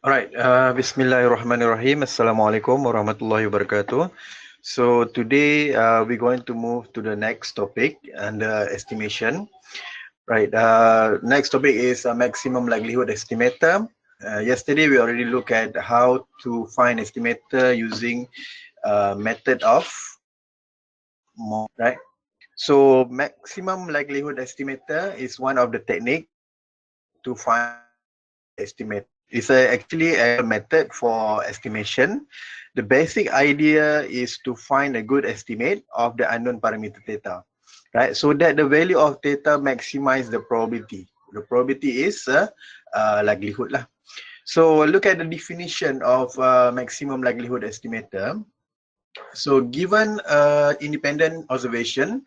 Alright, Bismillahirrahmanirrahim. Assalamualaikum warahmatullahi wabarakatuh. So today we're going to move to the next topic under estimation. Right, next topic is maximum likelihood estimator. Yesterday we already looked at how to find estimator using method of right. So maximum likelihood estimator is one of the technique to find estimate. It's actually a method for estimation. The basic idea is to find a good estimate of the unknown parameter theta, right? So that the value of theta maximize the probability. The probability is likelihood lah. So look at the definition of maximum likelihood estimator. So given independent observation,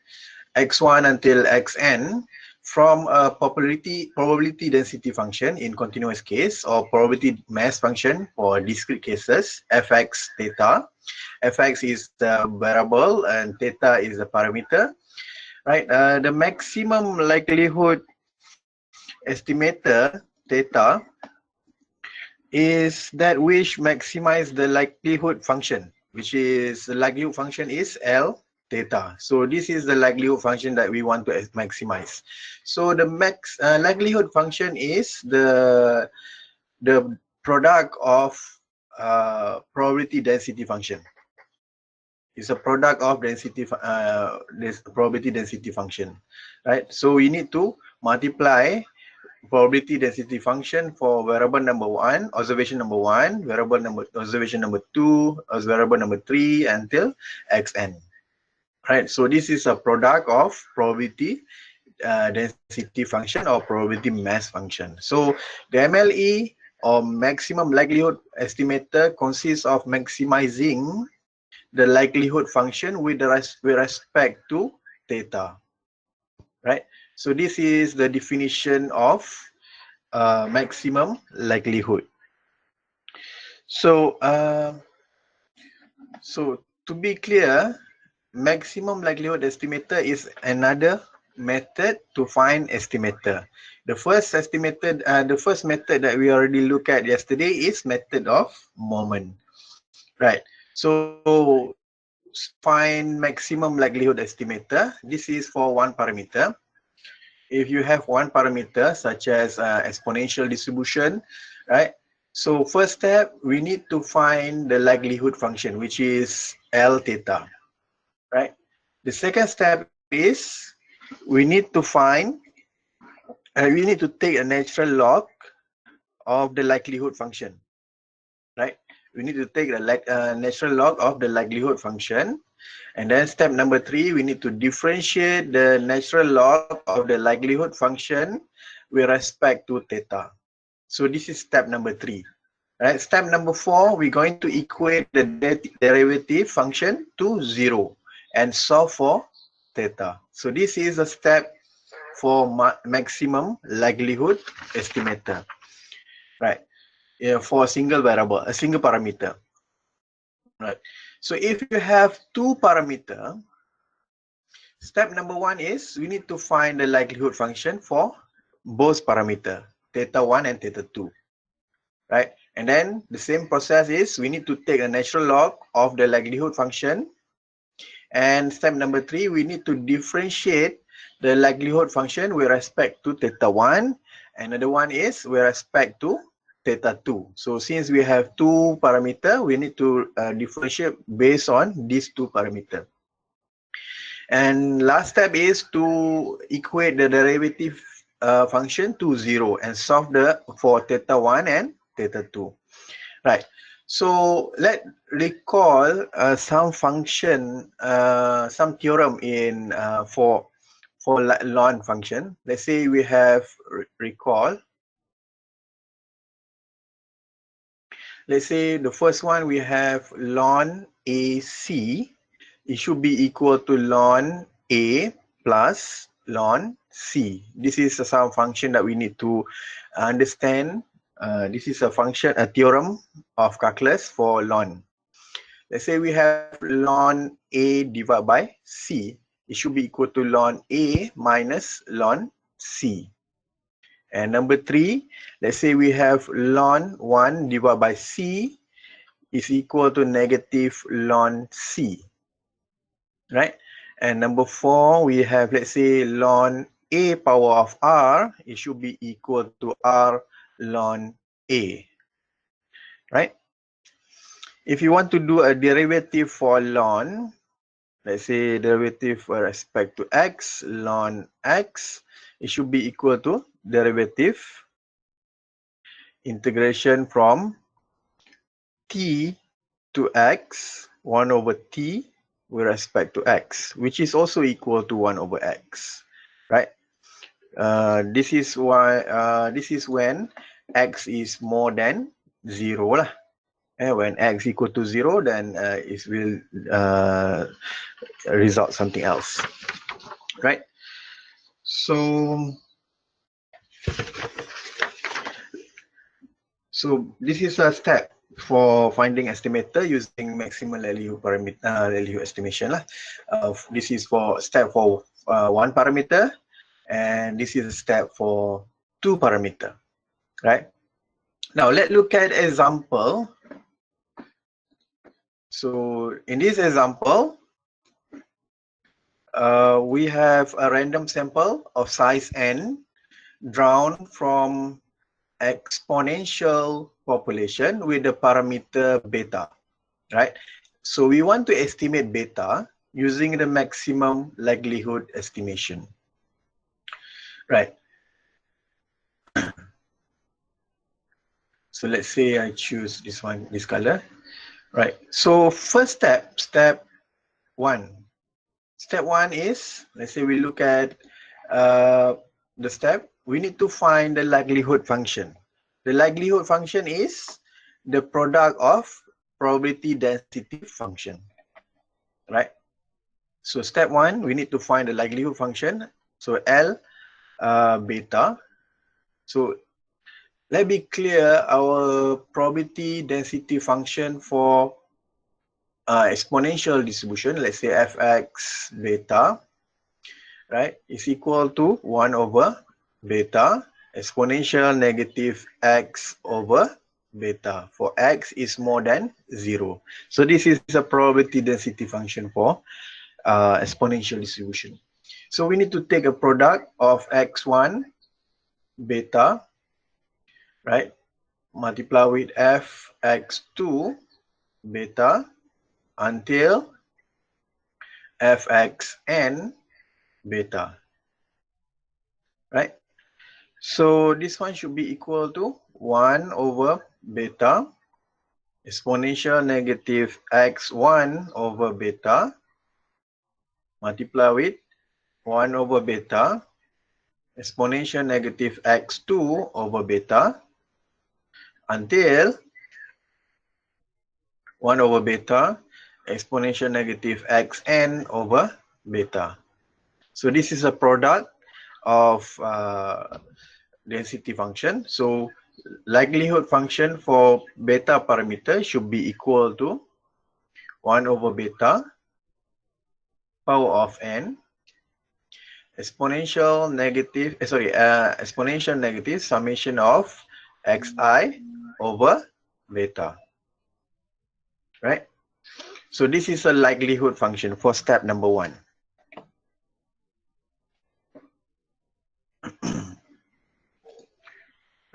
x1 until xn, from a probability density function in continuous case or probability mass function for discrete cases, fx theta. Fx is the variable and theta is the parameter, right? The maximum likelihood estimator theta is that which maximize the likelihood function, which is the likelihood function is L theta. So this is the likelihood function that we want to maximize. So the likelihood function is the product of probability density function. It's a product of this probability density function, right? So we need to multiply probability density function for variable number 1, observation number 1, observation number 2, variable number 3 until xn. Right, so this is a product of probability density function or probability mass function. So the MLE or maximum likelihood estimator consists of maximizing the likelihood function with respect to theta. Right, so this is the definition of maximum likelihood. So, to be clear, maximum likelihood estimator is another method to find estimator. The first method that we already looked at yesterday is method of moment, right? So find maximum likelihood estimator. This is for one parameter. If you have one parameter such as exponential distribution, right? So first step, we need to find the likelihood function, which is L theta, right? The second step is we need to take a natural log of the likelihood function, right? We need to take the natural log of the likelihood function. And then step number 3, we need to differentiate the natural log of the likelihood function with respect to theta. So this is step number 3. Right? Step number 4, we're going to equate the derivative function to 0 and solve for theta. So this is a step for maximum likelihood estimator. Right? Yeah, for a single variable, a single parameter. Right. So if you have two parameter, step number 1 is we need to find the likelihood function for both parameter, theta 1 and theta 2. Right? And then the same process is we need to take a natural log of the likelihood function. And step number 3, we need to differentiate the likelihood function with respect to theta 1. Another one is with respect to theta 2. So since we have two parameter, we need to differentiate based on these two parameter. And last step is to equate the derivative function to 0 and solve for theta 1 and theta 2. Right. So let's recall some function, some theorem in for ln function. Let's say we have recall. Let's say the first one we have ln AC. It should be equal to ln A plus ln C. This is some function that we need to understand. This is a theorem of calculus for ln. Let's say we have ln A divided by C. It should be equal to ln A minus ln C. And number 3, let's say we have ln 1 divided by c is equal to negative ln c, right? And number 4, we have, let's say, ln a power of r, it should be equal to r ln a, right? If you want to do a derivative for ln, let's say derivative with respect to x, ln x, it should be equal to derivative integration from t to x, 1 over t with respect to x, which is also equal to 1 over x, right? This is when x is more than 0 lah. When x equal to 0, then it will result something else, right? So this is a step for finding estimator using maximum likelihood parameter likelihood estimation lah. This is for step for 1 parameter, and this is a step for 2 parameter, right? Now let's look at example. So in this example, we have a random sample of size n drawn from exponential population with the parameter beta, right? So we want to estimate beta using the maximum likelihood estimation, right? So let's say I choose this one, this color, right? So first step, step 1. Step 1 is, let's say we look at the step, we need to find the likelihood function. The likelihood function is the product of probability density function, right? So step 1, we need to find the likelihood function. So L beta. So let's be clear, our probability density function for exponential distribution, let's say fx beta, right, is equal to 1 over beta exponential negative x over beta for x is more than 0. So this is a probability density function for exponential distribution. So we need to take a product of x1 beta, right, multiply with fx2 beta until fxn beta, right? So this one should be equal to 1 over beta exponential negative x1 over beta multiply with 1 over beta exponential negative x2 over beta until 1 over beta exponential negative xn over beta. So this is a product of density function. So likelihood function for beta parameter should be equal to 1 over beta power of n exponential negative summation of xi over beta, right? So this is a likelihood function for step number 1.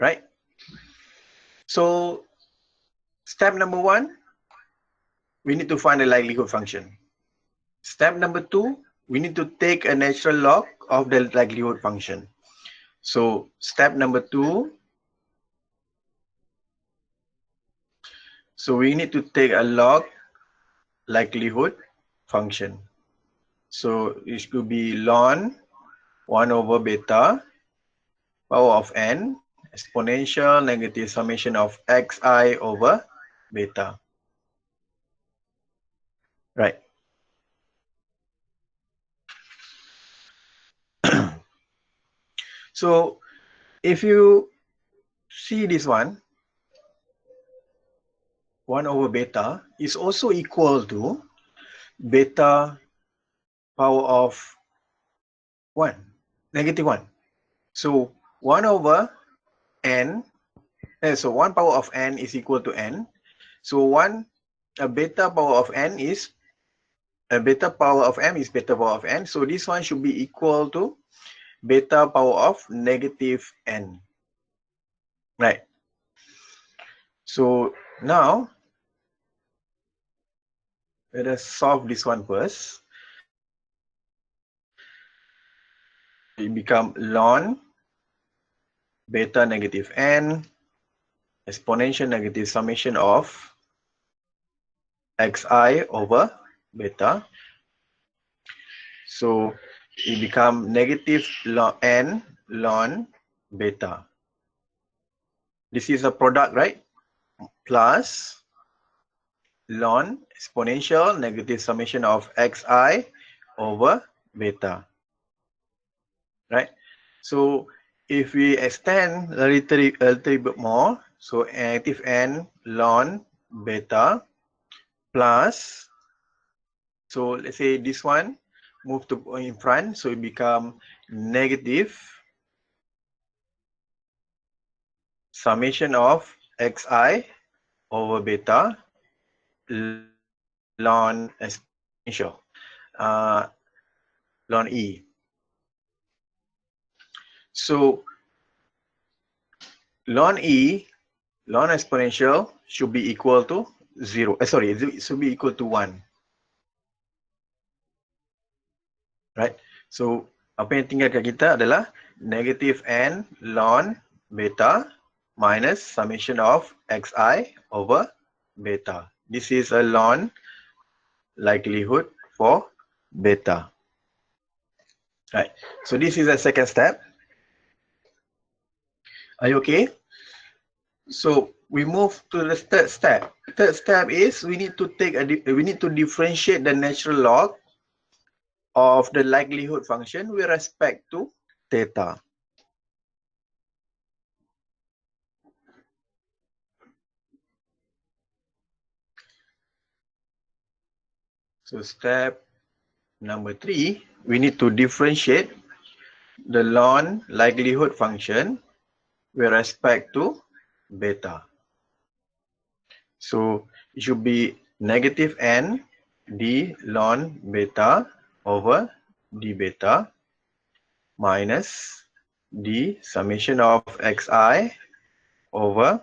Right? So step number 1, we need to find a likelihood function. Step number 2, we need to take a natural log of the likelihood function. So step number 2, so we need to take a log likelihood function. So it should be ln 1 over beta power of n exponential negative summation of xi over beta. Right. So if you see this one, 1 over beta is also equal to beta power of 1, negative 1. So 1 over n, so 1 power of n is equal to n. So a beta power of n is, a beta power of m is beta power of n. So this one should be equal to beta power of negative n. Right. So now, let us solve this one first. It become ln beta negative n exponential negative summation of xi over beta. So it become negative n ln beta. This is a product, right? Plus ln exponential negative summation of xi over beta. Right? So if we extend a little bit more, so negative n ln beta plus, so let's say this one move to in front, so it become negative summation of xi over beta ln exponential ln e. So ln e, ln exponential should be equal to 0. Sorry, it should be equal to 1. Right? So apa yang tinggal kat kita adalah negative n ln beta minus summation of xi over beta. This is a ln likelihood for beta. Right. So this is the second step. Are you okay? So we move to the third step. Third step is we need to differentiate the natural log of the likelihood function with respect to theta. So step number 3, we need to differentiate the ln likelihood function with respect to beta. So it should be negative n d ln beta over d beta minus d summation of xi over,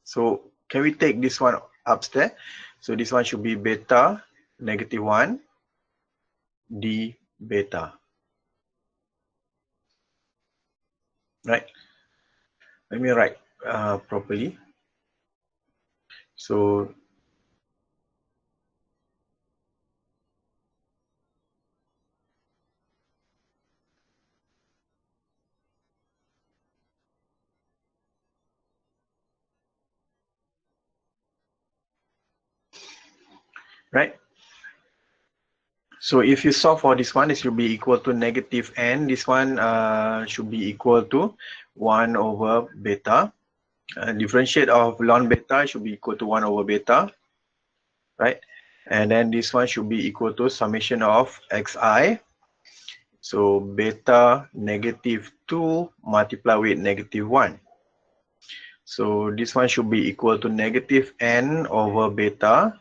so can we take this one upstairs? So this one should be beta negative 1 d beta. Right? Let me write properly. So right. So if you solve for this one, this should be equal to negative n. This one should be equal to 1 over beta. Differentiate of ln beta should be equal to 1 over beta. Right? And then this one should be equal to summation of xi. So beta negative 2 multiplied with negative 1. So this one should be equal to negative n over beta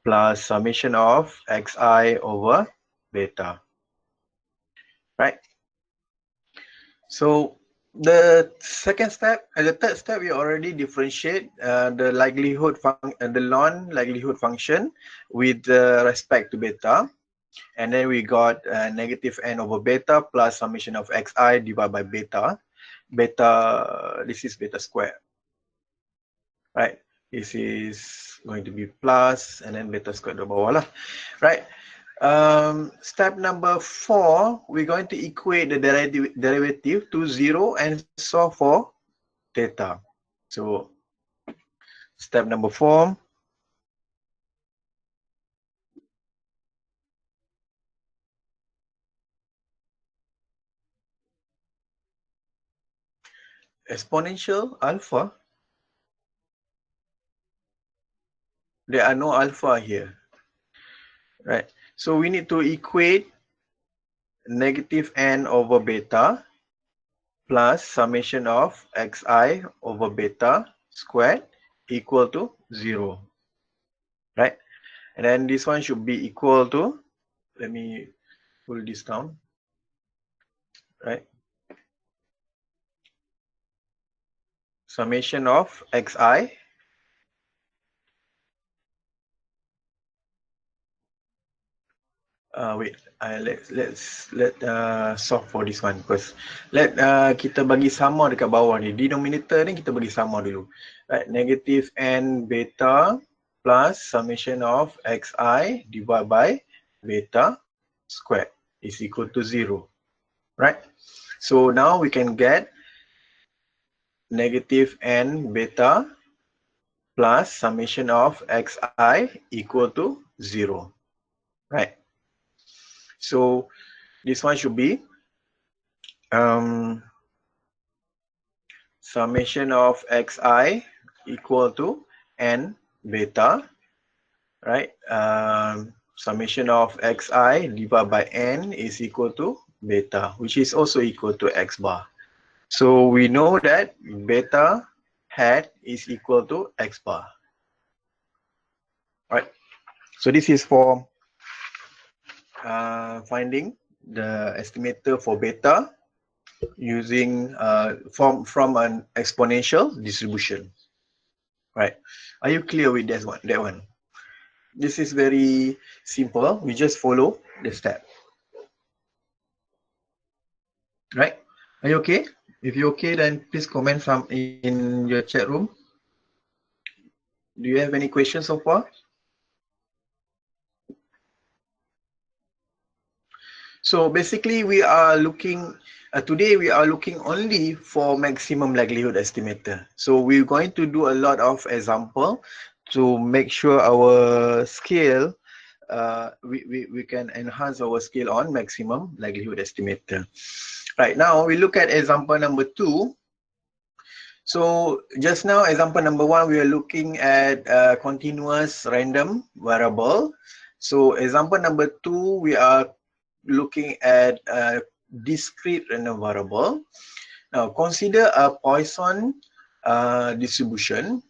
plus summation of xi over beta. Right? So the second step, the third step, we already differentiate the ln likelihood function with respect to beta. And then we got negative n over beta plus summation of xi divided by beta. Beta, this is beta squared. Right? This is going to be plus and then beta squared di bawah lah. Right? Step number 4, we're going to equate the derivative to 0 and solve for theta. So step number 4, exponential alpha. There are no alpha here. Right? So we need to equate negative n over beta plus summation of xi over beta squared equal to 0, right? And then this one should be equal to, let me pull this down, right? Summation of xi wait, let solve for this one first. Let kita bagi sama dekat bawah ni. Denominator ni kita bagi sama dulu. Right, negative n beta plus summation of xi divided by beta squared is equal to 0. Right? So now we can get negative n beta plus summation of xi equal to 0. Right? So this one should be summation of xi equal to n beta, right? Summation of xi divided by n is equal to beta, which is also equal to x bar. So we know that beta hat is equal to x bar. Right. So this is for finding the estimator for beta using from an exponential distribution. Right. Are you clear with that one? This is very simple. We just follow the step. Right? Are you okay? If you're okay, then please comment some in your chat room. Do you have any questions so far? So basically, we are looking today. We are looking only for maximum likelihood estimator. So we're going to do a lot of example to make sure our scale. We can enhance our scale on maximum likelihood estimator. Right now, we look at example number 2. So just now, example number 1, we are looking at continuous random variable. So example number 2, we are looking at a discrete random variable. Now consider a Poisson distribution.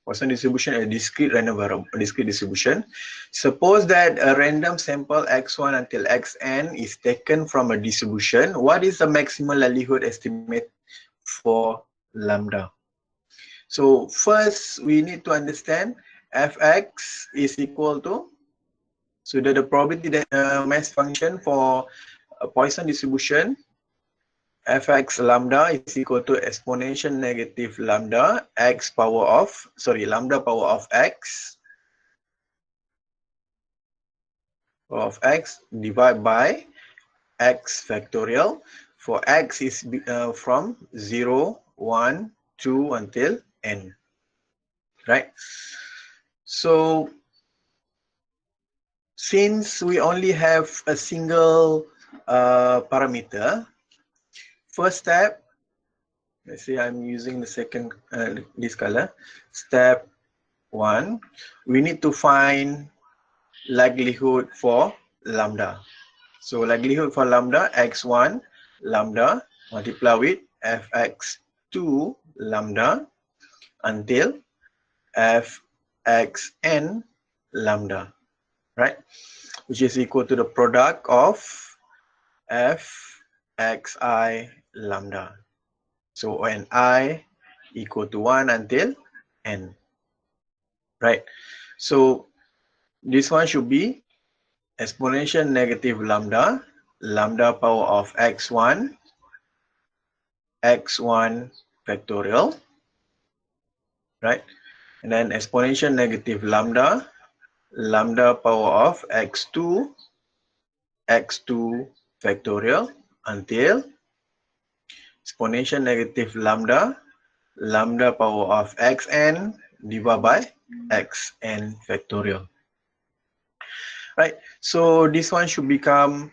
Poisson distribution is a discrete random variable, discrete distribution. Suppose that a random sample x1 until xn is taken from a distribution. What is the maximum likelihood estimate for lambda? So first we need to understand fx is equal to, so that the probability that mass function for a Poisson distribution fx lambda is equal to exponential negative lambda lambda power of x divided by x factorial. For x is from 0, 1, 2 until n. Right? So since we only have a single parameter, first step, let's say I'm using the second, this color. Step 1, we need to find likelihood for lambda. So likelihood for lambda, x1 lambda multiply with fx2 lambda until fxn lambda, right? Which is equal to the product of fxi lambda. So when I equal to 1 until n, right? So this one should be exponential negative lambda, lambda power of x1 factorial, right? And then exponential negative lambda, lambda power of x2 factorial until exponential negative lambda, lambda power of xn divided by xn factorial. Right, so this one should become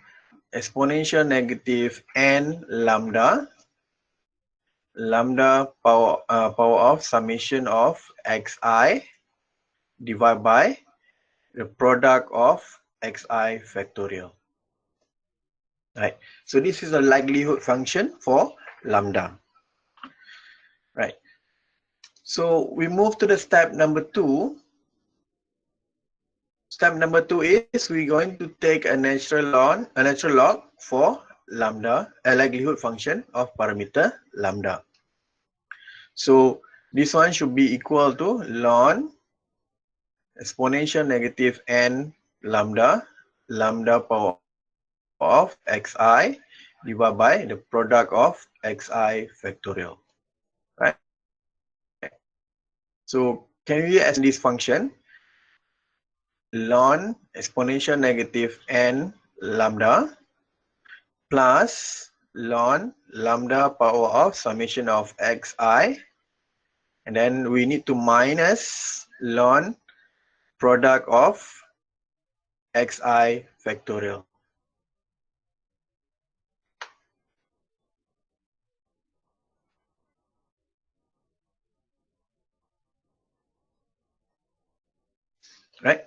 exponential negative n lambda, lambda power of summation of xi divided by the product of xi factorial. Right, so this is a likelihood function for lambda. Right. So we move to the step number 2. Step number 2 is we're going to take a natural log for lambda, a likelihood function of parameter lambda. So this one should be equal to ln exponential negative n lambda power of xi divided by the product of xi factorial. Right. So can we extend this function? Ln exponential negative n lambda plus ln lambda power of summation of xi, and then we need to minus ln product of xi factorial. Right?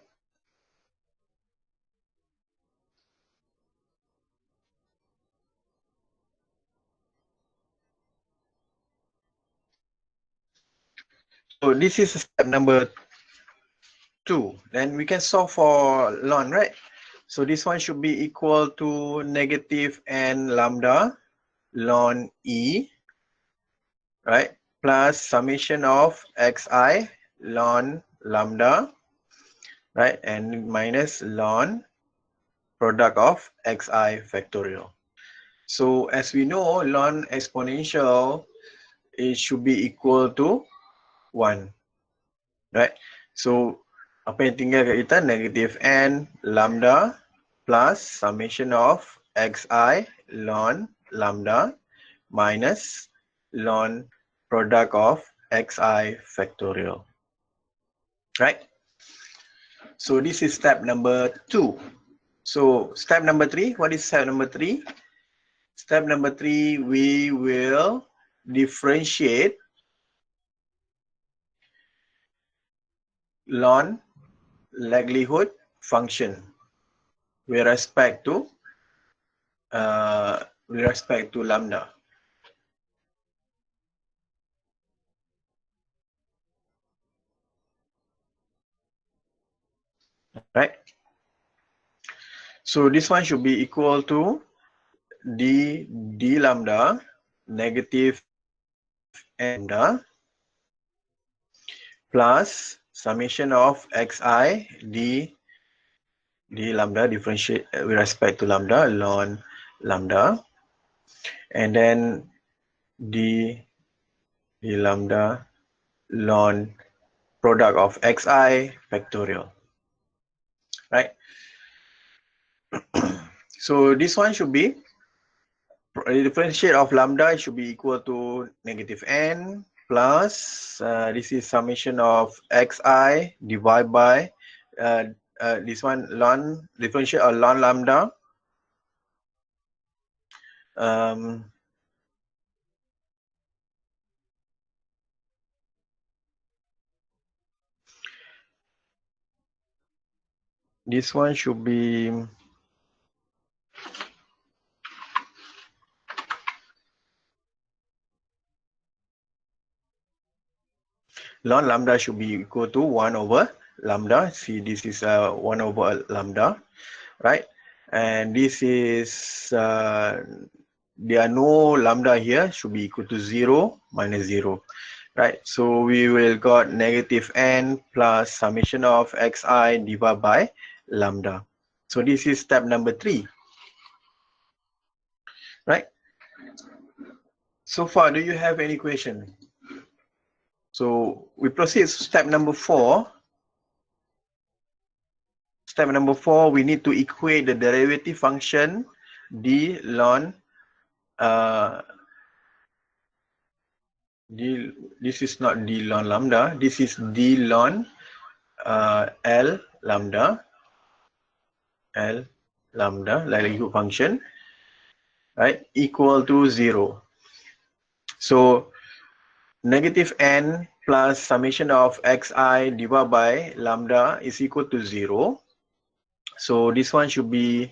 So this is step number 2. Then we can solve for ln, right? So this one should be equal to negative n lambda ln e, right? Plus summation of xi ln lambda, right? And minus ln product of xi factorial. So as we know, ln exponential, it should be equal to 1, right? So apa yang tinggal kat kita, negative n lambda plus summation of xi ln lambda minus ln product of xi factorial. Right? So this is step number 2. So step number 3, what is step number 3? Step number 3, we will differentiate ln likelihood function with respect to lambda. Right? So this one should be equal to d lambda negative lambda plus summation of xi d lambda differentiate with respect to lambda ln lambda, and then d lambda ln product of xi factorial. Right? So this one should be the differentiate of lambda should be equal to negative n plus this is summation of xi divided by this one ln differentiate of ln lambda this one should be ln lambda should be equal to 1 over lambda. See, this is 1 over lambda, right? And this is there are no lambda here, should be equal to 0 minus 0, right? So we will got negative n plus summation of xi divided by lambda. So this is step number 3, right? So far, do you have any question? So we proceed to step number 4. Step number 4, we need to equate the derivative function d ln this is not d ln lambda, this is d ln l lambda likelihood function, right, equal to 0. So negative n plus summation of xi divided by lambda is equal to 0. So this one should be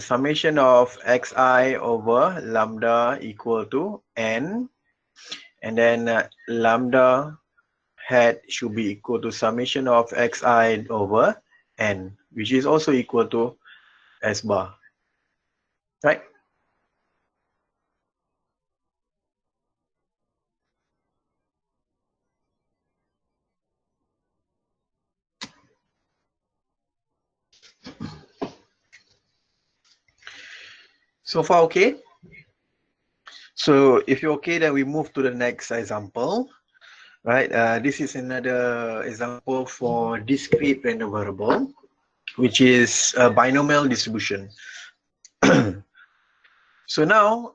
summation of xi over lambda equal to n, and then lambda hat should be equal to summation of xi over n, which is also equal to s bar, right? So far, okay? So if you're okay, then we move to the next example, right? This is another example for discrete random variable, which is a binomial distribution. So now,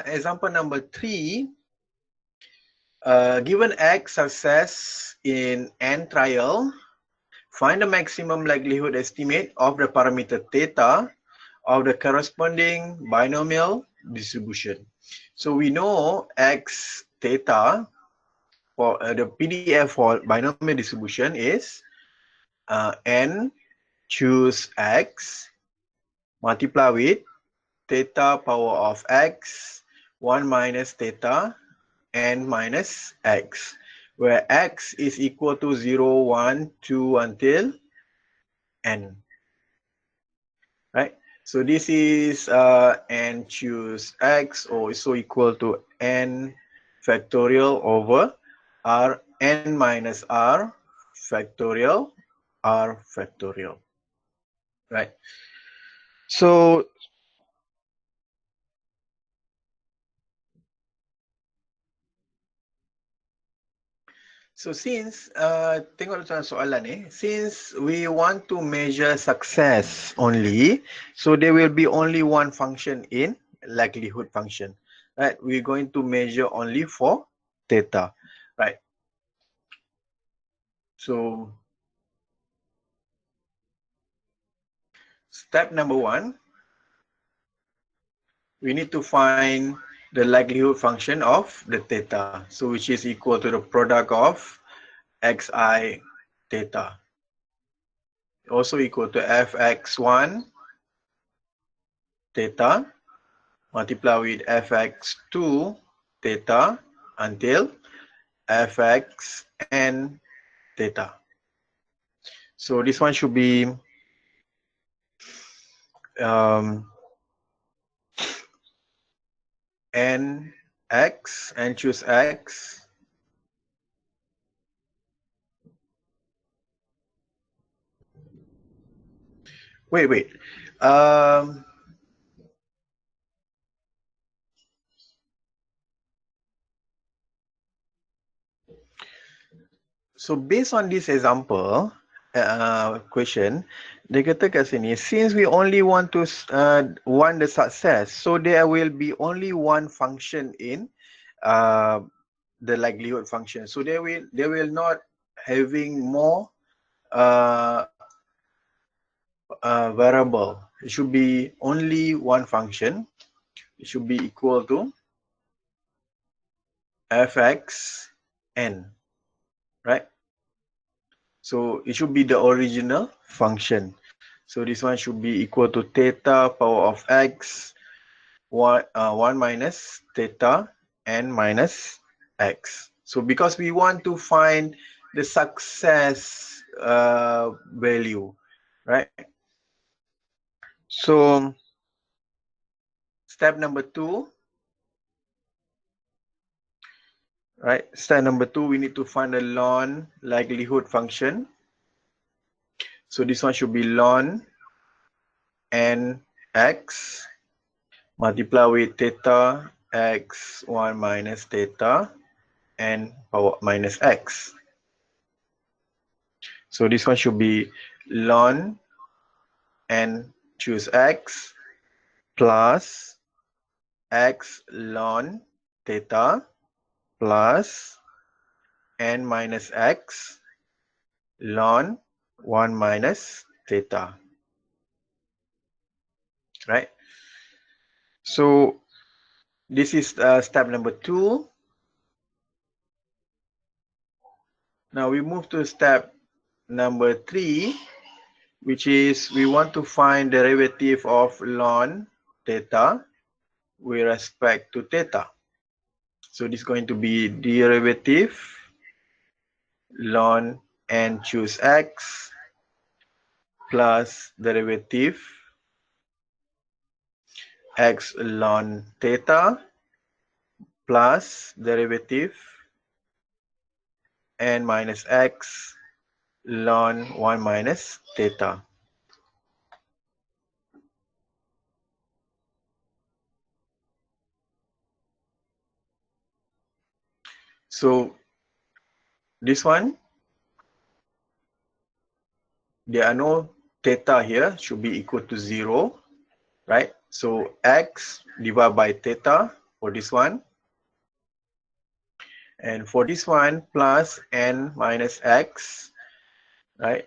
example number 3, given x success in n trial, find the maximum likelihood estimate of the parameter theta of the corresponding binomial distribution. So we know x theta for the PDF for binomial distribution is n choose x multiply with theta power of x 1 minus theta n minus x, where x is equal to 0, 1, 2 until n, right? So this is n choose x also equal to n factorial over r n minus r factorial r factorial, right? So since tengok macam soalan ni, since we want to measure success only, so there will be only one function in likelihood function, right? We're going to measure only for theta, right? So step number 1, we need to find the likelihood function of the theta, so which is equal to the product of xi theta, also equal to fx1 theta multiply with fx2 theta until fxn theta. So this one should be nx and choose x. Wait. So based on this example question, dia kata kat sini, since we only want to want the success, so there will be only one function in the likelihood function. So they will not having more variable. It should be only one function. It should be equal to fxn, right? So it should be the original function. So this one should be equal to theta power of x 1 minus theta n minus x. So because we want to find the success value, right? So step number 2, right? Step number 2, we need to find the ln likelihood function. So this one should be ln n x multiply with theta x 1 minus theta n power minus x. So this one should be ln n choose x plus x ln theta plus n minus x ln 1 minus theta, right? So this is step number 2. Now we move to step number 3. which is we want to find derivative of ln theta with respect to theta. So this is going to be derivative ln n choose x plus derivative x ln theta plus derivative n minus x ln 1 minus theta. So this one, there are no theta here, should be equal to 0, right? So x divided by theta for this one. And for this one, plus n minus x, right?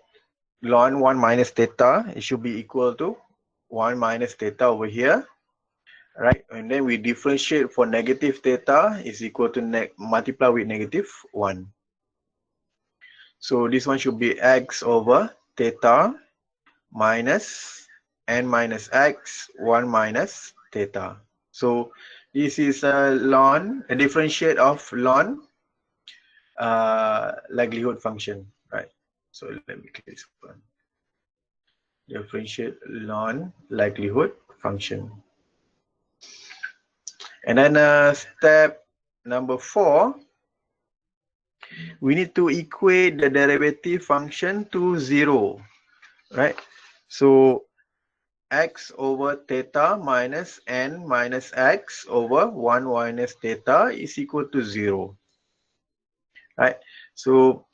Ln 1 minus theta, it should be equal to 1 minus theta over here, right? And then we differentiate for negative theta is equal to multiply with negative 1. So this one should be x over theta minus n minus x 1 minus theta. So this is a differentiate of ln likelihood function, right? So let me click this one. Differentiate ln likelihood function. And then step number 4, we need to equate the derivative function to 0, right? So x over theta minus n minus x over 1 minus theta is equal to 0, right? So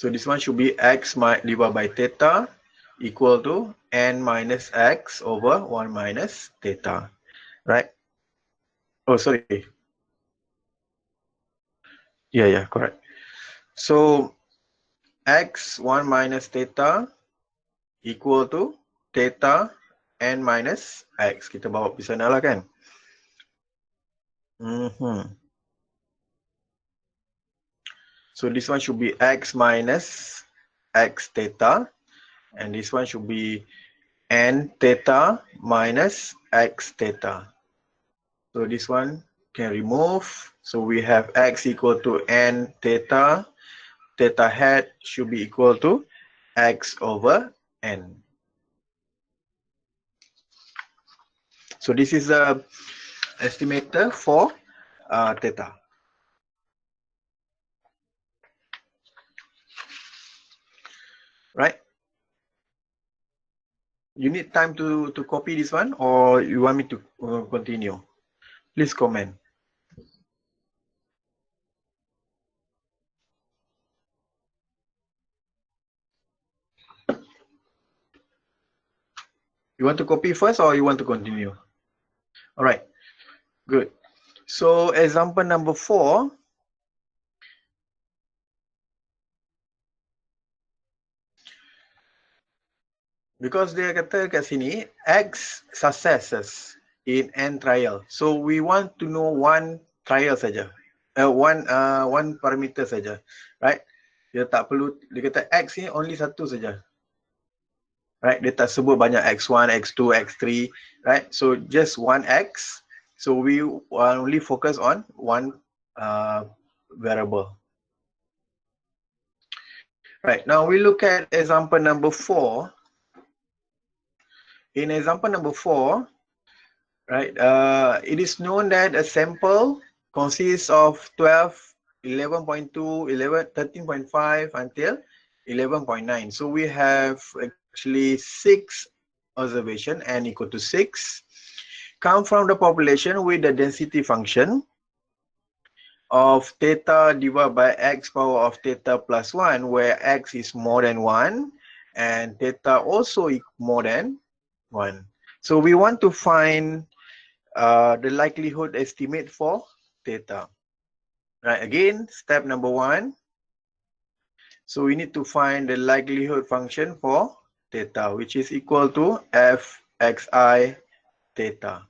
this one should be x divided by theta equal to n minus x over 1 minus theta, right? Oh, sorry. Yeah, correct. So x 1 minus theta equal to theta n minus x. Kita bawa di sana lah kan. So this one should be x minus x theta, and this one should be n theta minus x theta. So this one can remove. So we have x equal to n theta. Theta hat should be equal to x over n. So this is the estimator for theta. Right? You need time to copy this one, or you want me to continue? Please comment. You want to copy first or you want to continue? All right, good. So example number 4. Because dia kata kat sini, X successes in n trial. So we want to know one trial saja. One parameter saja, right? Dia tak perlu, dia kata X ni only satu saja. Right? Dia tak sebut banyak X1, X2, X3, right? So just one X. So we only focus on one variable. Right, now we look at example number 4. In example number 4, right, it is known that a sample consists of 12, 11.2, 13.5 until 11.9. So we have actually 6 observation, n equal to 6, come from the population with the density function of theta divided by x power of theta plus 1, where x is more than 1 and theta also more than 1. So we want to find the likelihood estimate for theta. Right, again, step number 1. So we need to find the likelihood function for theta, which is equal to fxi theta.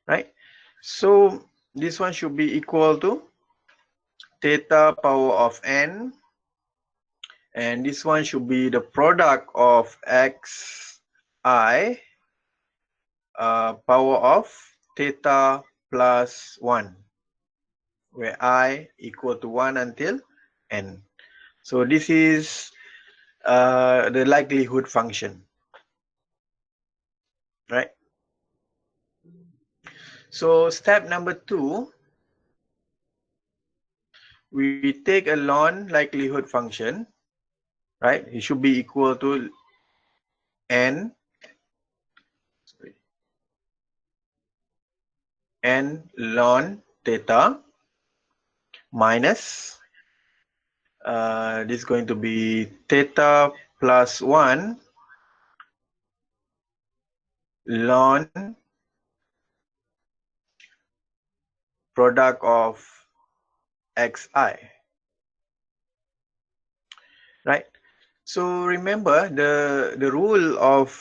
right? So this one should be equal to theta power of n, and this one should be the product of xi power of theta plus 1, where I equal to 1 until n. So this is the likelihood function, right? So step number 2, we take a ln likelihood function, right? It should be equal to n, n ln theta minus, this is going to be theta plus 1 ln product of xi, right? So remember the rule of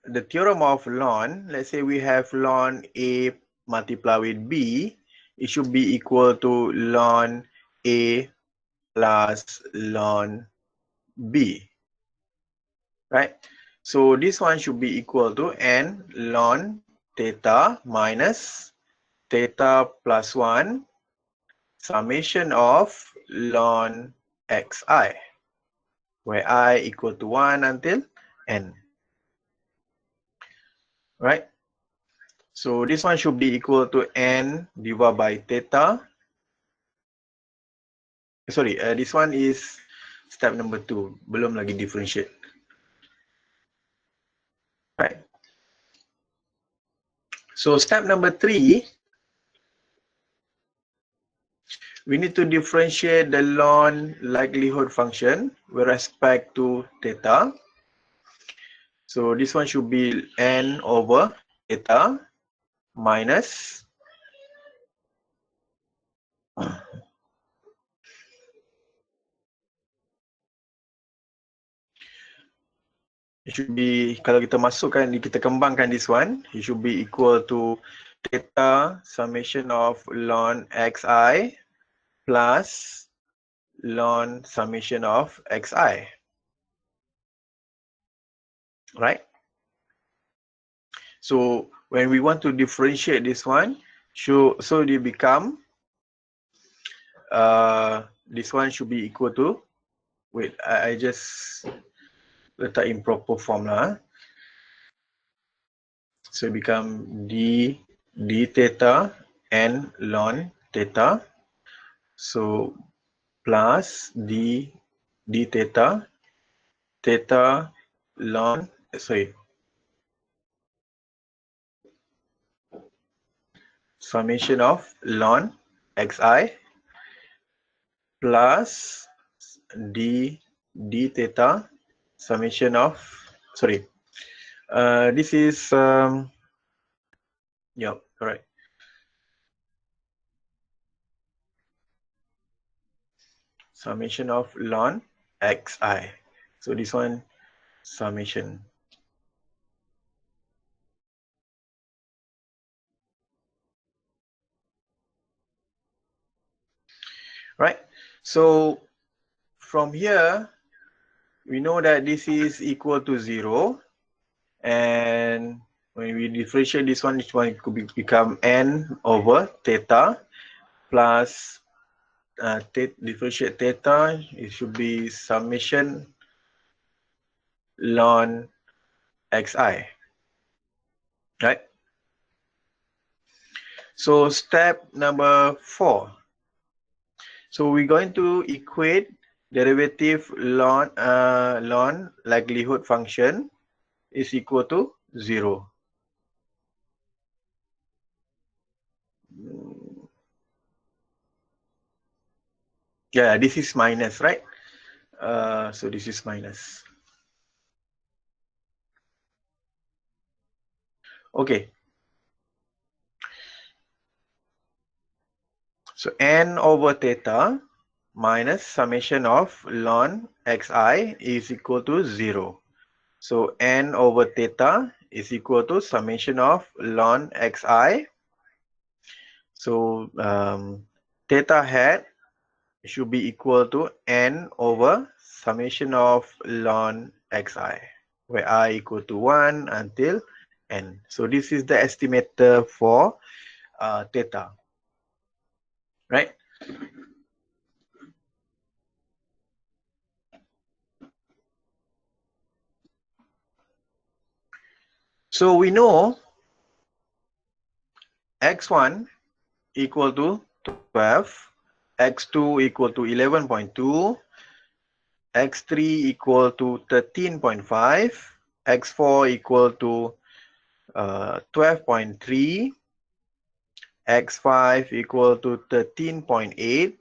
the theorem of ln. Let's say we have ln a multiplied with b, it should be equal to ln a plus ln b, right? So this one should be equal to n ln theta minus theta plus 1 summation of ln xi, where I equal to 1 until n, right? So this one should be equal to n divided by theta. Sorry, this one is step number 2, belum lagi differentiate, right? So step number 3, we need to differentiate the ln likelihood function with respect to theta. So this one should be n over theta minus it should be, kalau kita masukkan, kita kembangkan this one, it should be equal to theta summation of ln xi plus ln summation of xi, right? So when we want to differentiate this one, so they become this one should be equal to, wait, I just letak in proper form lah. So it become d theta n ln theta, so plus d theta ln, sorry, summation of ln xi plus d theta summation of, sorry, this is yeah, correct, summation of ln xi. So this one summation, right? So from here we know that this is equal to 0, and when we differentiate this one could become n over theta plus differentiate theta, it should be summation ln xi, right? So step number 4, so we're going to equate derivative ln likelihood function is equal to 0. Yeah, this is minus, right? So this is minus. Okay. So n over theta minus summation of ln xi is equal to 0. So n over theta is equal to summation of ln xi. So theta hat should be equal to n over summation of ln xi, where I equal to 1 until n. So this is the estimator for theta, right? So we know x1 equal to 12, x2 equal to 11.2, x3 equal to 13.5, x4 equal to 12.3, x5 equal to 13.8,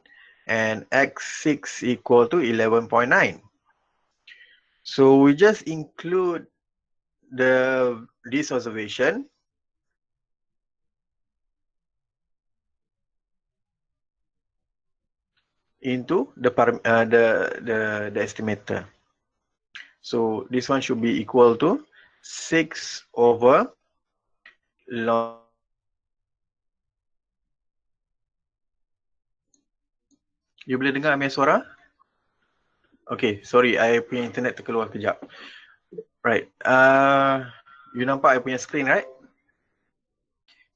and x6 equal to 11.9. So we just include this observation into the estimator. So this one should be equal to 6 over ln. You boleh dengar Amir suara? Okay, sorry, I punya internet terkeluar kejap. Right, you nampak I punya screen, right?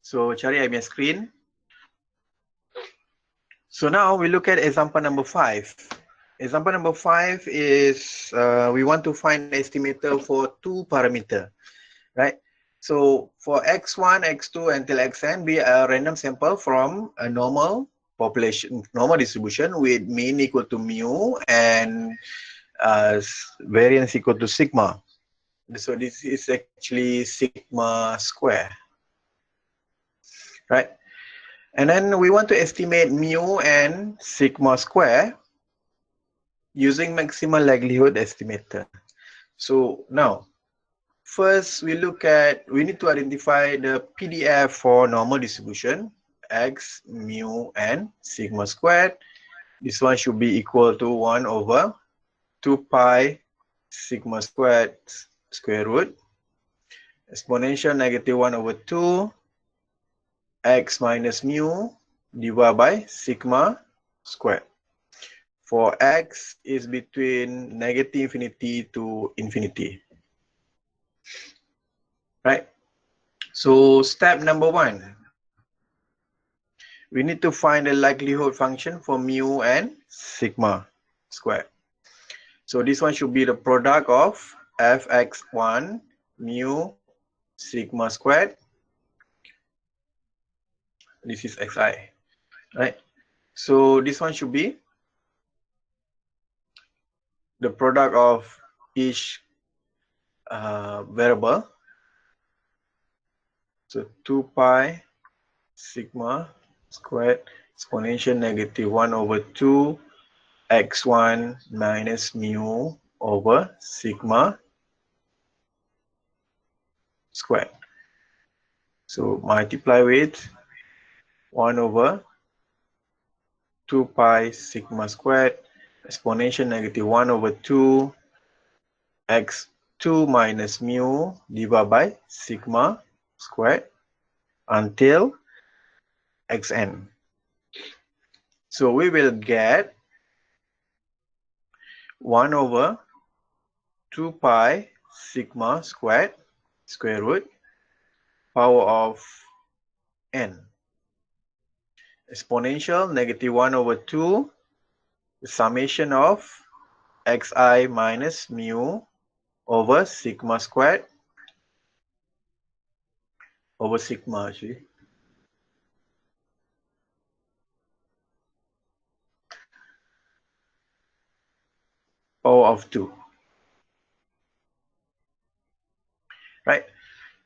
So cari I punya screen. So now we look at example number 5. Example number 5 is we want to find the estimator for two parameter, right? So for x1, x2 until xn be a random sample from a normal population, normal distribution with mean equal to mu and variance equal to sigma. So this is actually sigma square, right? And then we want to estimate mu and sigma square using maximum likelihood estimator. So now, first we need to identify the PDF for normal distribution, x, mu, and sigma squared. This one should be equal to 1 over 2 pi sigma squared square root, exponential negative 1 over 2, x minus mu divided by sigma squared. For x is between negative infinity to infinity. Right? So step number 1, we need to find the likelihood function for mu and sigma squared. So this one should be the product of fx1 mu sigma squared. This is xi, right? So this one should be the product of each variable. So 2 pi sigma squared exponential negative 1 over 2 x1 minus mu over sigma squared. So multiply with 1 over 2 pi sigma squared exponential negative 1 over 2 x2 minus mu divided by sigma squared until xn. So we will get 1 over 2 pi sigma squared square root power of n exponential negative 1 over 2 the summation of xi minus mu over sigma squared over sigma actually. Power of 2. Right?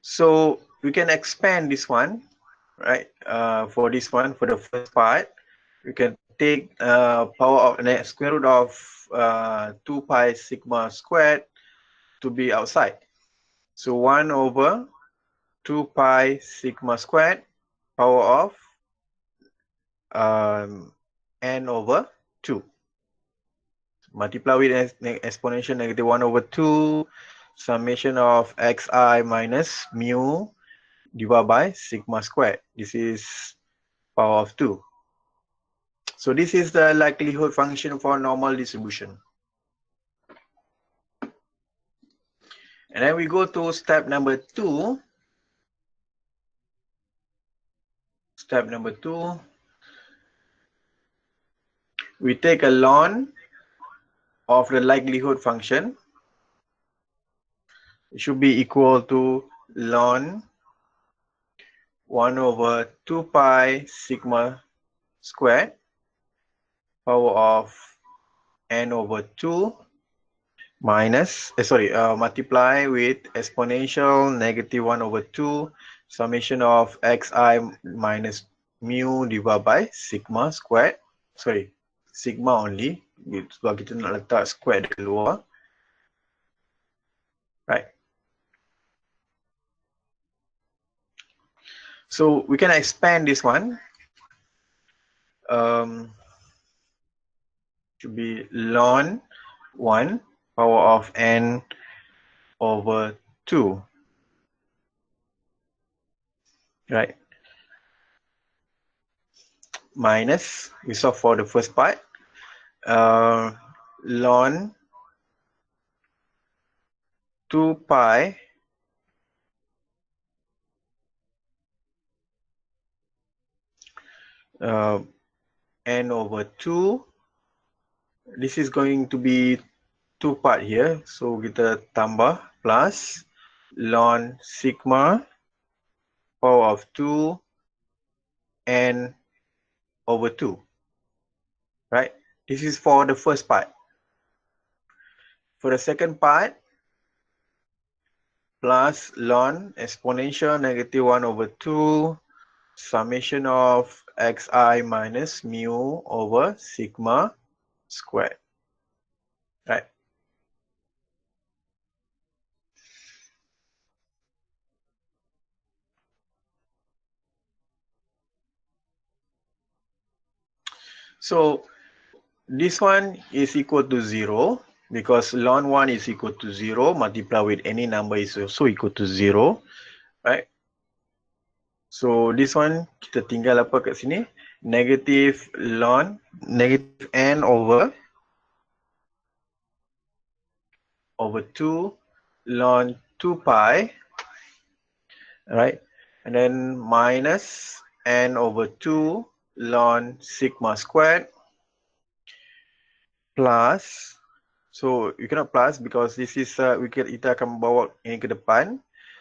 So we can expand this one, right? For this one, for the first part, we can take power of square root of 2 pi sigma squared to be outside. So 1 over 2 pi sigma squared power of n over 2. Multiply with exponential negative 1 over 2. summation of xi minus mu divided by sigma squared. This is power of 2. So this is the likelihood function for normal distribution. And then we go to step number 2. Step number 2. We take a ln of the likelihood function. It should be equal to ln 1 over 2 pi sigma squared power of n over 2 minus, multiply with exponential negative 1 over 2 summation of xi minus mu divided by sigma squared. Sorry, sigma only. Sebab kita nak letak square di keluar. Right. So we can expand this one. Should be ln 1 power of n over 2. Right. Minus, we saw for the first part, ln 2 pi n over 2. This is going to be 2 part here, so kita tambah plus ln sigma power of 2 n over 2. Right? This is for the first part. For the second part, plus ln exponential negative 1 over 2 summation of xi minus mu over sigma squared. Right? So this one is equal to 0 because ln 1 is equal to 0, multiply with any number is also equal to 0. Right? So this one kita tinggal apa kat sini? Negative ln negative n over 2 ln 2 pi, right? And then minus n over 2 ln sigma squared plus, so you cannot plus because this is kita akan bawa ini ke depan,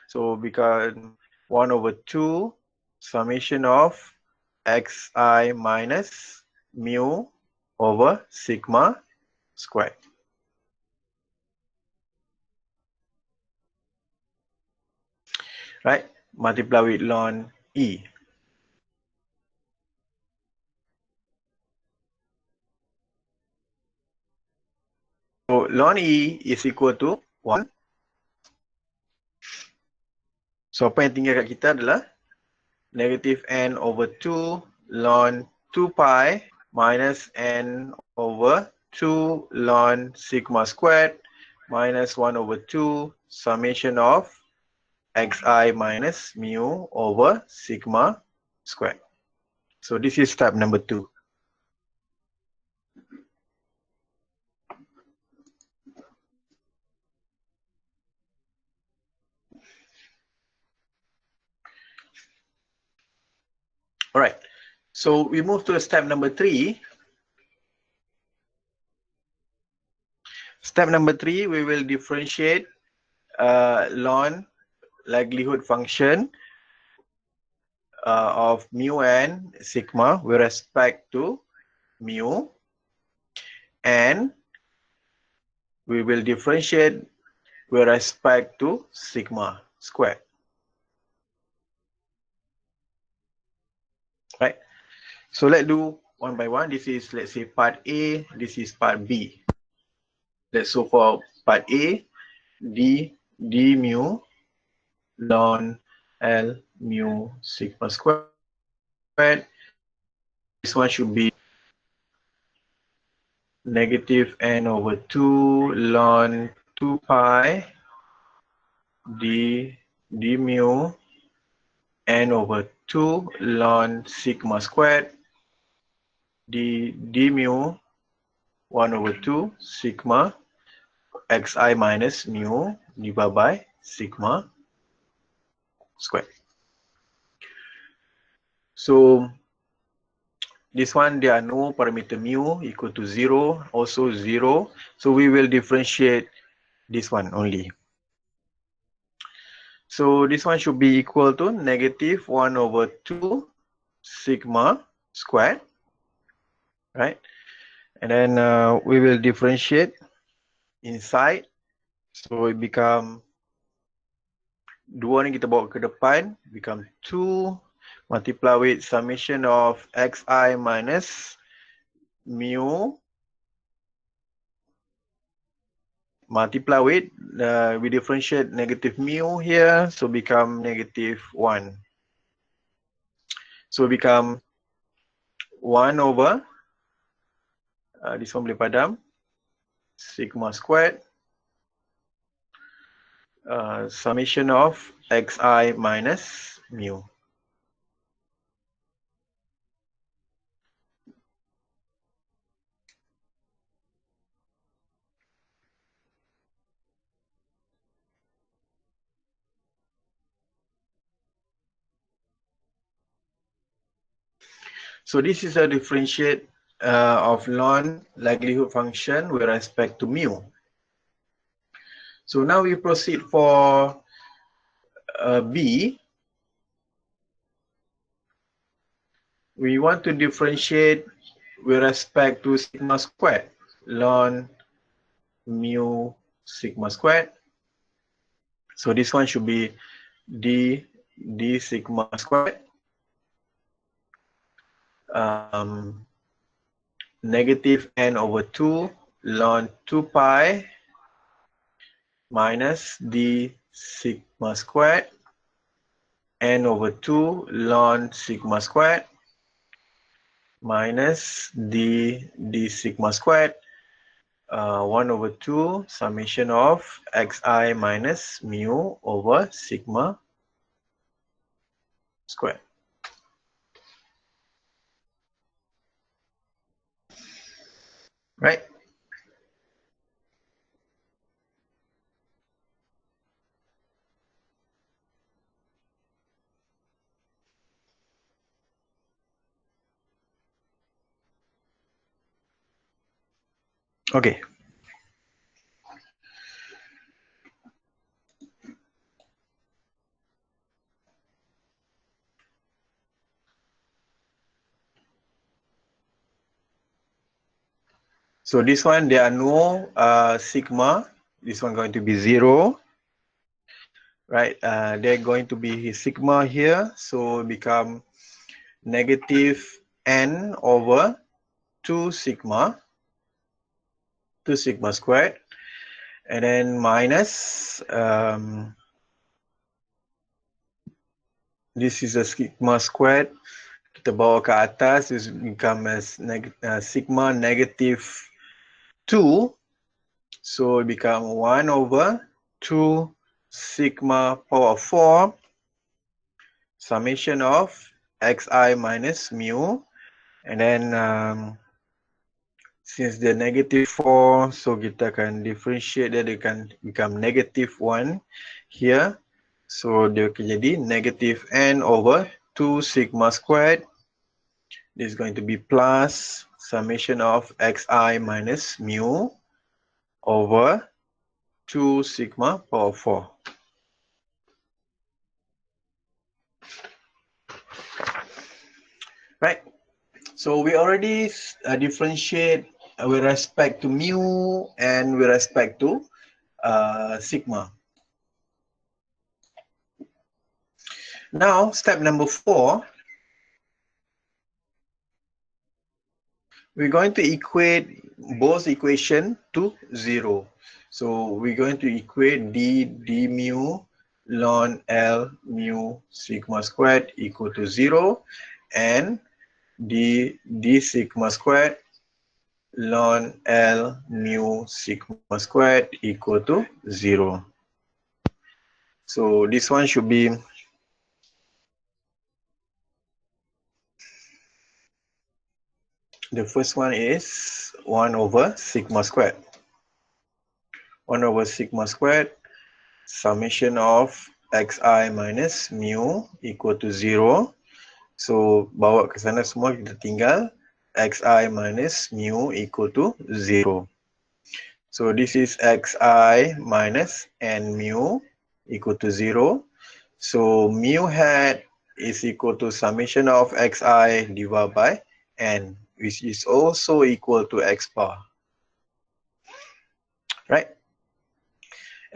so become 1 over 2 summation of xi minus mu over sigma squared. Right? Multiply with ln e. So ln e is equal to 1. So apa yang tinggal kat kita adalah negative n over 2 ln 2 pi minus n over 2 ln sigma squared minus 1 over 2 summation of xi minus mu over sigma squared. So this is step number 2. Alright, so we move to step number 3. Step number 3, we will differentiate ln likelihood function of mu and sigma with respect to mu, and we will differentiate with respect to sigma squared. Right? So let's do one by one. This is, let's say, part A. This is part B. Let's so for part A, d mu ln L mu sigma squared. This one should be negative n over 2 ln 2 pi d mu n over 2 ln sigma squared d mu 1 over 2 sigma xi minus mu divided by sigma squared. So this one, there are no parameter mu equal to 0, also 0. So we will differentiate this one only. So this one should be equal to negative 1 over 2 sigma squared, right? And then we will differentiate inside. So it become 2 ni kita bawa ke depan, become 2 multiply with summation of xi minus mu multiply with, we differentiate negative mu here, so become negative 1. So become 1 over, this one boleh padam, sigma squared, summation of xi minus mu. So this is a differentiate of ln likelihood function with respect to mu. So now we proceed for B. We want to differentiate with respect to sigma squared, ln mu sigma squared. So this one should be d sigma squared. Negative n over 2 ln 2 pi minus d sigma squared n over 2 ln sigma squared minus d sigma squared 1 over 2 summation of xi minus mu over sigma squared. Right? Okay. So this one, there are no sigma. This one going to be 0. Right? They're going to be sigma here. So become negative n over 2 sigma squared. And then minus, this is a sigma squared. Kita bawa ke atas, this become as sigma negative 2. So it become 1 over 2 sigma power 4 summation of xi minus mu. And then since the negative 4, so kita akan differentiate dia, dia akan become negative 1 here. So dia akan jadi negative n over 2 sigma squared. This is going to be plus summation of xi minus mu over 2 sigma power 4. Right. So we already differentiate with respect to mu and with respect to sigma. Now, step number 4, we're going to equate both equation to 0. So we're going to equate d mu ln L mu sigma squared equal to 0 and d sigma squared ln L mu sigma squared equal to 0. So this one should be the first one is 1 over sigma squared. 1 over sigma squared summation of xi minus mu equal to 0. So bawa ke sana semua, kita tinggal xi minus mu equal to 0. So this is xi minus n mu equal to 0. So mu hat is equal to summation of xi divided by n, which is also equal to x bar. Right?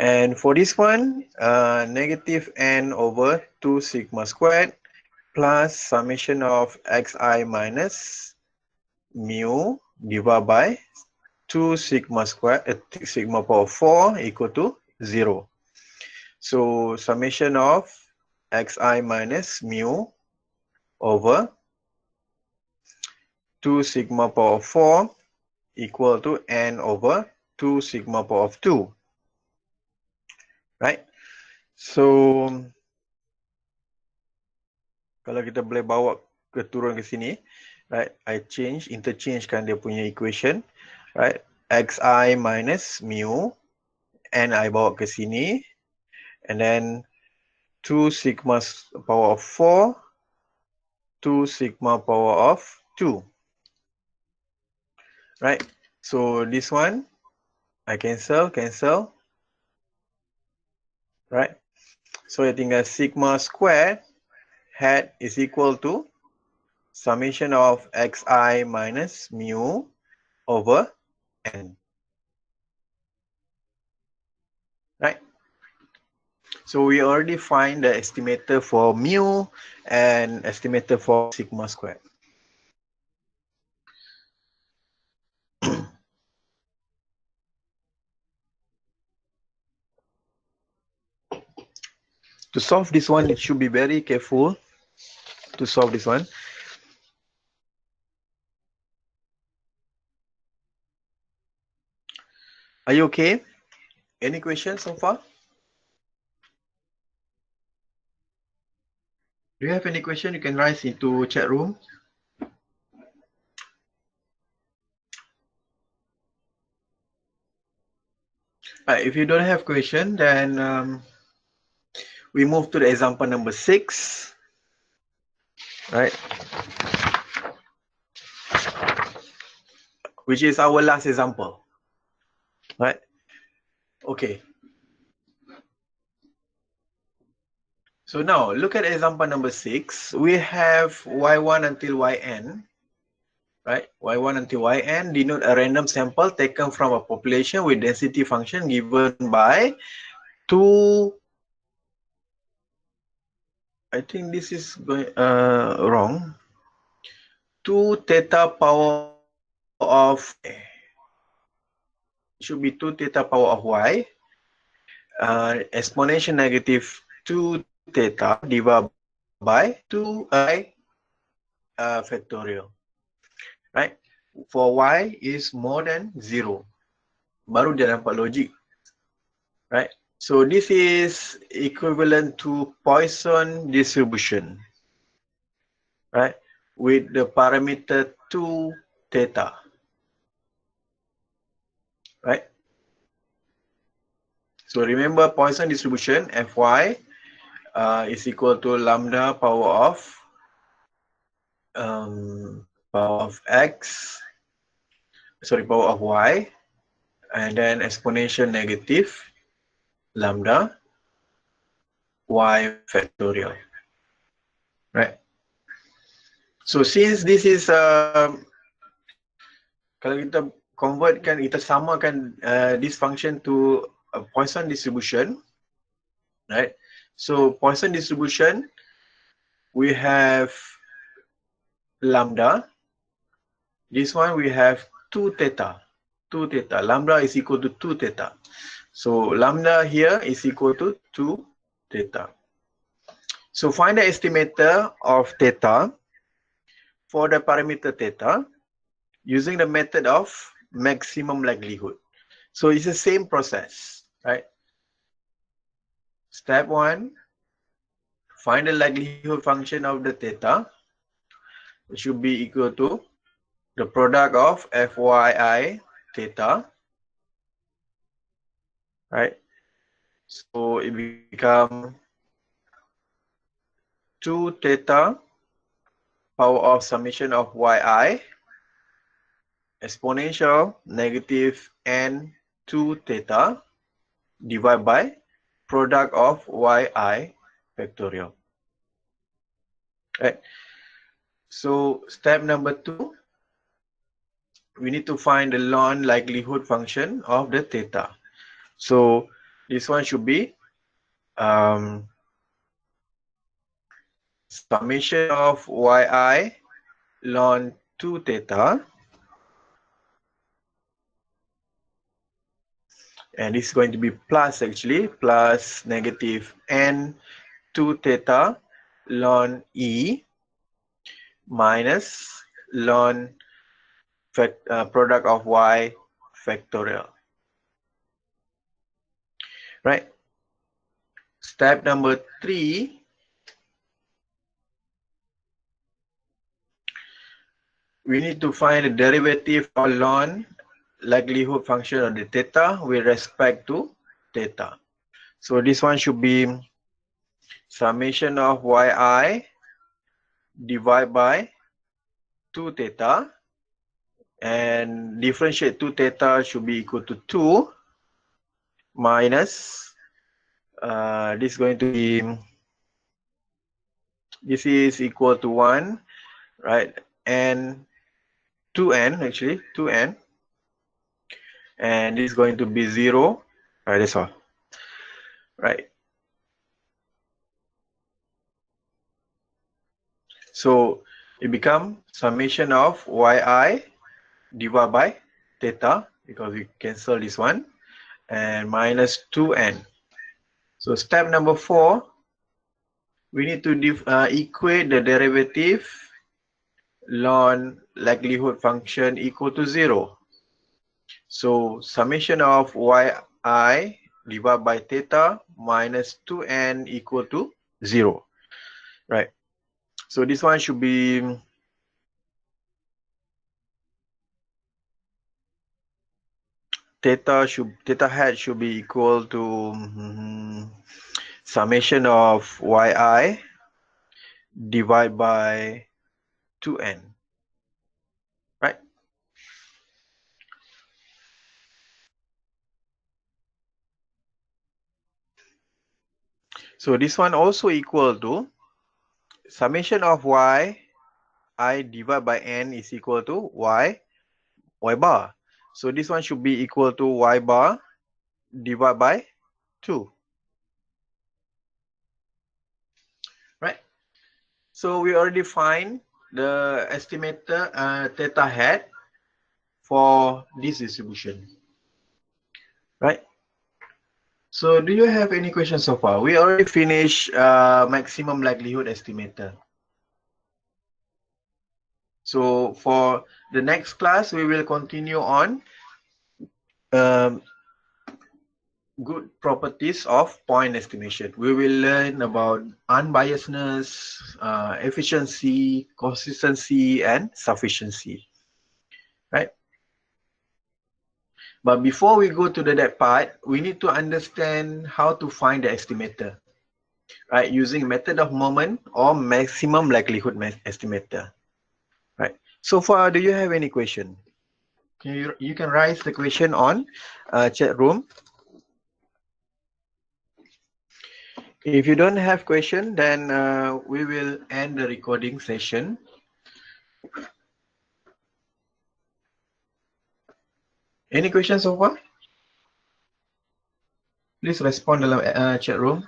And for this one, negative n over 2 sigma squared plus summation of xi minus mu divided by 2 sigma squared, sigma power 4 equal to 0. So summation of xi minus mu over 2 sigma power 4 equal to n over 2 sigma power of 2. Right? So kalau kita boleh bawa turun ke sini, right? I interchangekan dia punya equation, right? Xi minus mu, and I bawa ke sini, and then 2 sigma power of 4, 2 sigma power of 2. Right? So this one, I cancel. Right? So I tinggal sigma squared hat is equal to summation of xi minus mu over n. Right? So we already find the estimator for mu and estimator for sigma squared. To solve this one, it should be very careful to solve this one. Are you okay? Any questions so far? Do you have any question? You can write into chat room. If you don't have question, then we move to the example number 6. Right? Which is our last example. Right? Okay. So now look at example number 6. We have y1 until yn. Right? Y1 until yn denote a random sample taken from a population with density function given by 2. I think this is going wrong. 2 theta power of should be 2 theta power of y exponential negative 2 theta divided by 2i factorial. Right? For y is more than 0. Baru dia dapat logik. Right? So this is equivalent to Poisson distribution. Right? With the parameter 2 theta. Right? So remember Poisson distribution Fy is equal to lambda power of x, power of y, and then exponential negative lambda y factorial. Right? So since this is kalau kita convertkan, kita samakan this function to a Poisson distribution, right? So Poisson distribution, we have lambda. This one we have 2 theta. 2 theta. Lambda is equal to 2 theta. So lambda here is equal to 2 theta. So find the estimator of theta for the parameter theta using the method of maximum likelihood. So it's the same process, right? Step 1, find the likelihood function of the theta. It should be equal to the product of FYI theta, right? So it becomes 2 theta power of summation of yi exponential negative n 2 theta divided by product of yi factorial. Right. So step number 2, we need to find the ln likelihood function of the theta. So this one should be summation of yi ln 2 theta, and this is going to be plus, actually, plus negative n 2 theta ln e minus ln product of y factorial. Right. Step number 3, we need to find the derivative of ln likelihood function of the theta with respect to theta. So this one should be summation of yi divided by 2 theta, and differentiate 2 theta should be equal to 2 minus this is going to be, this is equal to 1, right, and 2n, actually 2n, and this is going to be 0, right, that's all, right. So it becomes summation of yi divided by theta, because we cancel this one, and minus 2n. So step number 4, we need to equate the derivative ln likelihood function equal to 0. So summation of yi divided by theta minus 2n equal to 0, right? So this one should be theta hat should be equal to summation of yi divided by 2n, right? So this one also equal to summation of y I divided by n is equal to y bar. So this one should be equal to y bar divided by 2. Right? So we already find the estimator theta hat for this distribution. Right? So do you have any questions so far? We already finished maximum likelihood estimator. So for the next class, we will continue on good properties of point estimation. We will learn about unbiasedness, efficiency, consistency, and sufficiency. Right? But before we go to that part, we need to understand how to find the estimator, right? Using method of moment or maximum likelihood estimator. Right? So far, do you have any question? You can raise the question on chat room. If you don't have question, then we will end the recording session. Any questions so far? Please respond dalam chat room.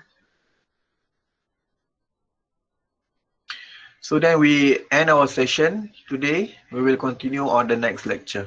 So then we end our session today. We will continue on the next lecture.